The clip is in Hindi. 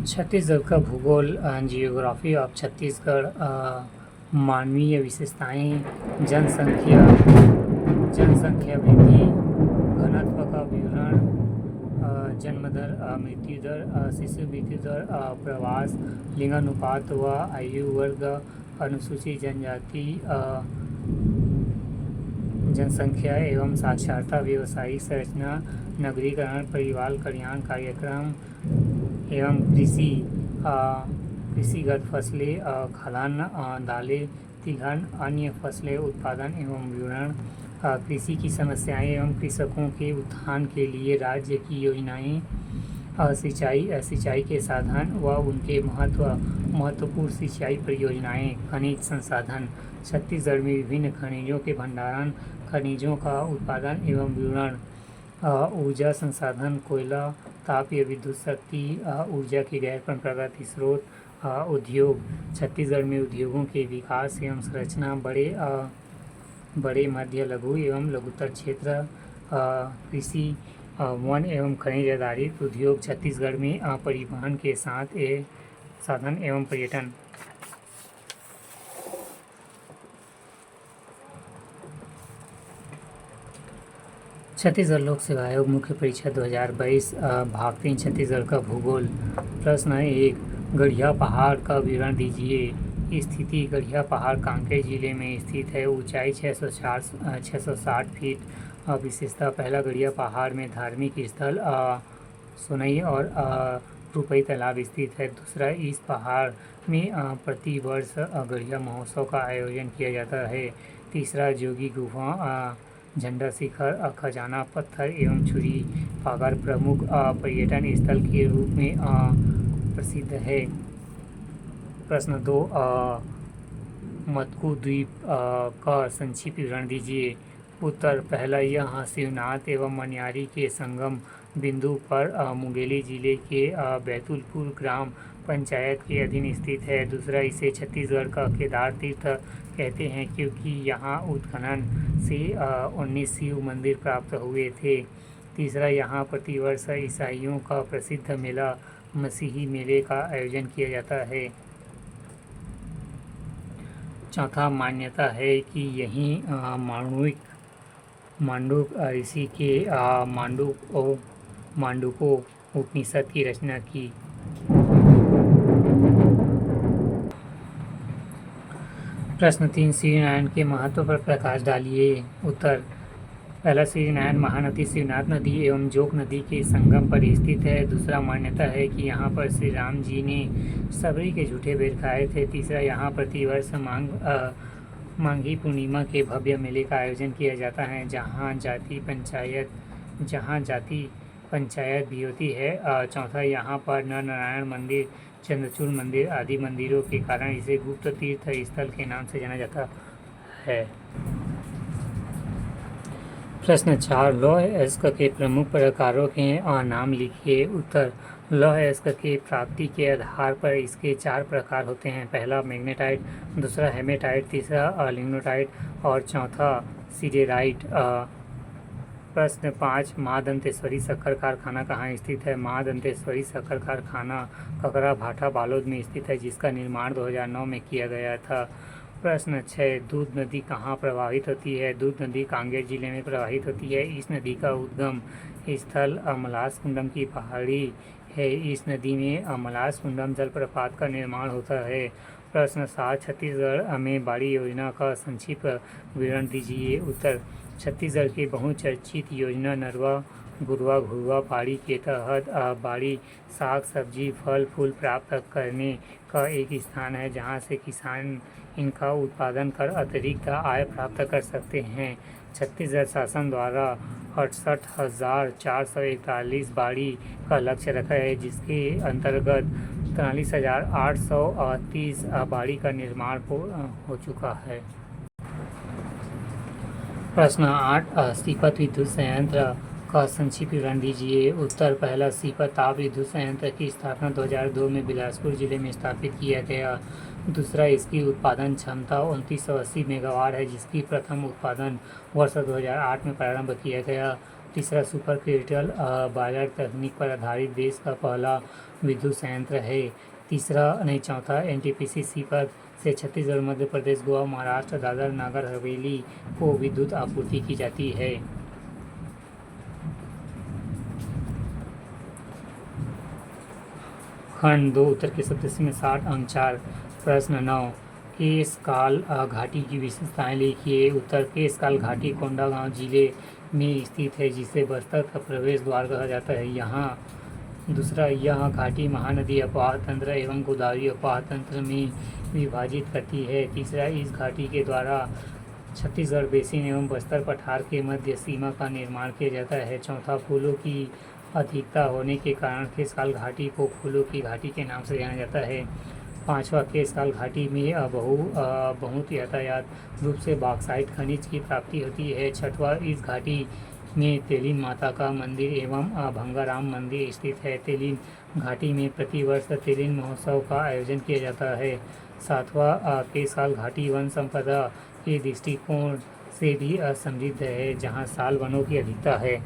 छत्तीसगढ़ का भूगोल जियोग्राफी ऑफ छत्तीसगढ़ मानवीय विशेषताएं जनसंख्या वृद्धि घनत्व का विवरण जन्म दर मृत्यु दर शिशु मृत्यु दर प्रवास लिंगानुपात व आयु वर्ग अनुसूचित जनजाति जनसंख्या एवं साक्षरता व्यावसायिक संरचना नगरीकरण परिवार कल्याण कार्यक्रम एवं कृषिगत फसलें खाद्यान्न दालें तिलहन अन्य फसलें उत्पादन एवं विपणन कृषि की समस्याएं एवं कृषकों के उत्थान के लिए राज्य की योजनाएं सिंचाई के साधन व उनके महत्वपूर्ण सिंचाई परियोजनाएं खनिज संसाधन छत्तीसगढ़ में विभिन्न खनिजों के भंडारण खनिजों का उत्पादन एवं विपणन ऊर्जा संसाधन कोयला ताप या विद्युत शक्ति ऊर्जा के गैर परंपरागत स्रोत उद्योग छत्तीसगढ़ में उद्योगों के विकास एवं संरचना बड़े मध्य लघु एवं लघुतर क्षेत्र कृषि वन एवं खनिज आधारित उद्योग छत्तीसगढ़ में परिवहन के साथ साधन एवं पर्यटन। छत्तीसगढ़ लोक सेवा आयोग मुख्य परीक्षा 2022 भाग 3 छत्तीसगढ़ का भूगोल। प्रश्न 1 गढ़िया पहाड़ का विवरण दीजिए। स्थिति गढ़िया पहाड़ कांकेर जिले में स्थित है। ऊंचाई 660 फीट। विशेषता पहला गढ़िया पहाड़ में धार्मिक स्थल सोनई और रुपई तालाब स्थित है। दूसरा इस पहाड़ में प्रति वर्ष गढ़िया महोत्सव का आयोजन किया जाता है। तीसरा जोगी गुफा झंडा शिखर खजाना पत्थर एवं छुरी पागर प्रमुख पर्यटन स्थल के रूप में प्रसिद्ध है। प्रश्न 2 मतकू द्वीप का संक्षिप्त विवरण दीजिए। उत्तर पहला यह शिवनाथ एवं मनियारी के संगम बिंदु पर मुंगेली जिले के बैतुलपुर ग्राम पंचायत के अधीन स्थित है। दूसरा इसे छत्तीसगढ़ का केदार तीर्थ कहते हैं क्योंकि यहाँ उत्खनन से 19 शिव मंदिर प्राप्त हुए थे। तीसरा यहाँ प्रतिवर्ष ईसाइयों का प्रसिद्ध मेला मसीही मेले का आयोजन किया जाता है। चौथा मान्यता है कि यहीं मांडुक ऋषि के मांडुको उपनिषद की रचना की। प्रश्न 3 श्रीनारायण के महत्व पर प्रकाश डालिए। उत्तर पहला श्रीनारायण महानदी शिवनाथ नदी एवं जोक नदी के संगम पर स्थित है। दूसरा मान्यता है कि यहाँ पर श्री राम जी ने सबरी के झूठे बेर खाए थे। तीसरा यहाँ प्रतिवर्ष माघी पूर्णिमा के भव्य मेले का आयोजन किया जाता है जहाँ जाति पंचायत भी होती है। चौथा यहाँ पर नर नारायण मंदिर चंद्रचूड़ मंदिर आदि मंदिरों के कारण इसे गुप्त तीर्थ स्थल के नाम से जाना जाता है। प्रश्न 4 लौह अयस्क के प्रमुख प्रकारों के नाम लिखिए। उत्तर लौह अयस्क के प्राप्ति के आधार पर इसके 4 प्रकार होते हैं। पहला मैग्नेटाइट, दूसरा हेमेटाइट, तीसरा लिग्नाइट और चौथा सिडेराइट। प्रश्न 5 महादंतेश्वरी शक्कर कारखाना कहाँ स्थित है। महादंतेश्वरी शक्कर कारखाना ककरा भाटा बालोद में स्थित है जिसका निर्माण 2009 में किया गया था। प्रश्न 6 दूध नदी कहाँ प्रवाहित होती है। दूध नदी कांकेर जिले में प्रवाहित होती है। इस नदी का उद्गम स्थल मलास कुंडम की पहाड़ी है। इस नदी में मलास कुंडम जलप्रपात का निर्माण होता है। प्रश्न 7 छत्तीसगढ़ में बाड़ी योजना का संक्षिप्त विवरण दीजिए। उत्तर छत्तीसगढ़ की बहुचर्चित योजना नरवा गुरवा घुरवा बाड़ी के तहत बाड़ी साग सब्जी फल फूल प्राप्त करने का एक स्थान है जहां से किसान इनका उत्पादन कर अतिरिक्त आय प्राप्त कर सकते हैं। छत्तीसगढ़ शासन द्वारा 68,441 बाड़ी का लक्ष्य रखा है जिसके अंतर्गत 43,830 बाड़ी का निर्माण हो चुका है। प्रश्न 8 सीपत विद्युत संयंत्र का संक्षिप्त विवरण दीजिए। उत्तर पहला सीपत ताप विद्युत संयंत्र की स्थापना 2002 में बिलासपुर जिले में स्थापित किया गया। दूसरा इसकी उत्पादन क्षमता 2980 मेगावाट है जिसकी प्रथम उत्पादन वर्ष 2008 में प्रारंभ किया गया। तीसरा सुपर क्रिटिकल बॉयलर तकनीक पर आधारित देश का पहला विद्युत संयंत्र है। चौथा एनटीपीसी पर से छत्तीसगढ़, मध्य प्रदेश, गोवा, महाराष्ट्र, दादर नगर हवेली को विद्युत आपूर्ति की जाती है। खंड 2 उत्तर के सदस्य में 60 अंक 4। प्रश्न 9 केशकाल घाटी की विशेषताएं लिखिए। उत्तर केशकाल घाटी कोंडागांव जिले में स्थित है, जिसे बस्तर का प्रवेश द्वार कहा जाता है। यह घाटी महानदी अपवाह तंत्र एवं गोदावरी अपवाह तंत्र में विभाजित करती है। तीसरा, इस घाटी के द्वारा छत्तीसगढ़ बेसिन एवं बस्तर पठार के मध्य सीमा का निर्माण किया जाता है। चौथा, फूलों की अधिकता होने के कारण केशकाल घाटी को फूलों की घाटी के नाम से जाना जाता है। पांचवा, केशकाल घाटी में बहुत यातायात रूप से बॉक्साइट खनिज की प्राप्ति होती है। छठवां, इस घाटी में तेलिन माता का मंदिर एवं भंगाराम मंदिर स्थित है। तेलिन घाटी में प्रतिवर्ष तेलिन महोत्सव का आयोजन किया जाता है। सातवां, केशकाल घाटी वन संपदा के दृष्टिकोण से भी समृद्ध है, जहाँ साल वनों की अधिकता है।